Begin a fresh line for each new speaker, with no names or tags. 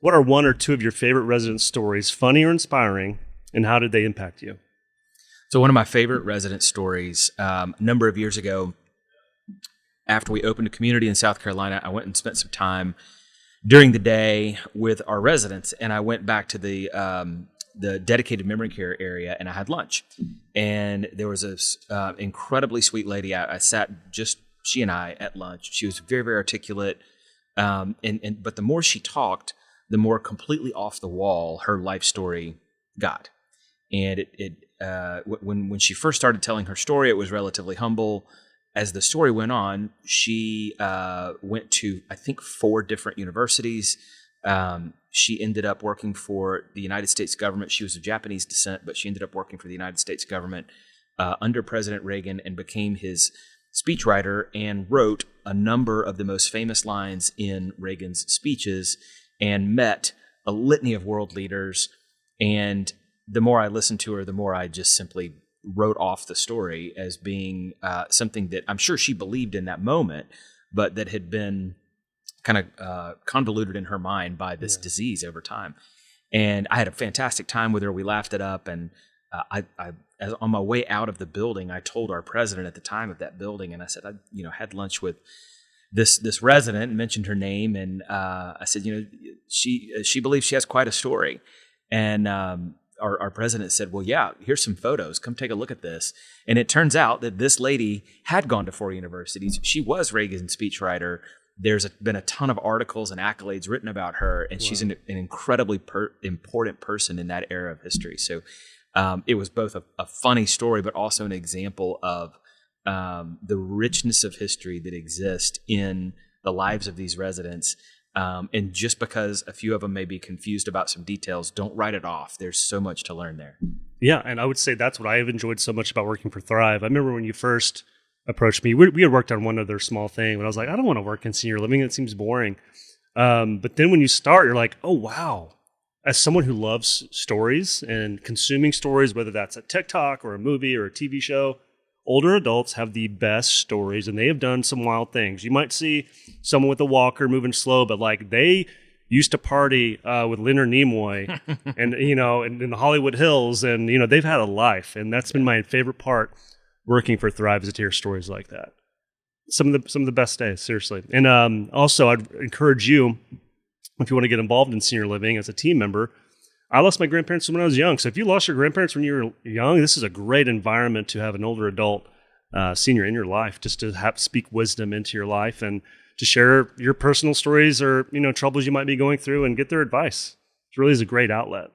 What are one or two of your favorite resident stories, funny or inspiring, and how did they impact you?
So one of my favorite resident stories, a number of years ago, after we opened a community in South Carolina, I went and spent some time during the day with our residents, and I went back to the dedicated memory care area, and I had lunch. And there was this incredibly sweet lady. I sat just she and I at lunch. She was very, very articulate, but the more she talked, the more completely off the wall her life story got. And when she first started telling her story, it was relatively humble. As the story went on, she went to, I think, 4 different universities. She ended up working for the United States government. She was of Japanese descent, but she ended up working for the United States government under President Reagan and became his speechwriter and wrote a number of the most famous lines in Reagan's speeches and met a litany of world leaders. And the more I listened to her, the more I just simply wrote off the story as being something that I'm sure she believed in that moment, but that had been kind of convoluted in her mind by this disease over time. And I had a fantastic time with her. We laughed it up. And as on my way out of the building, I told our president at the time of that building, and I said, I had lunch with this resident and mentioned her name. And I said, she believes she has quite a story. And our president said, well, yeah, here's some photos. Come take a look at this. And it turns out that this lady had gone to 4 universities. She was Reagan's speechwriter. There's been a ton of articles and accolades written about her, and she's an incredibly important person in that era of history. So it was both a funny story, but also an example of the richness of history that exists in the lives of these residents. And just because a few of them may be confused about some details, don't write it off. There's so much to learn there.
Yeah, and I would say that's what I have enjoyed so much about working for Thrive. I remember when you first approached me, we had worked on one other small thing, but I was like, I don't want to work in senior living. It seems boring. But then when you start, you're like, oh, wow. As someone who loves stories and consuming stories, whether that's a TikTok or a movie or a TV show, older adults have the best stories, and they have done some wild things. You might see someone with a walker moving slow, but like they used to party with Leonard Nimoy and, in the Hollywood Hills, and, they've had a life. And that's been my favorite part working for Thrive, is to hear stories like that. Some of the best days, seriously. And also, I'd encourage you, if you want to get involved in senior living as a team member. I lost my grandparents when I was young. So if you lost your grandparents when you were young, this is a great environment to have an older adult senior in your life, just to speak wisdom into your life and to share your personal stories or, troubles you might be going through and get their advice. It really is a great outlet.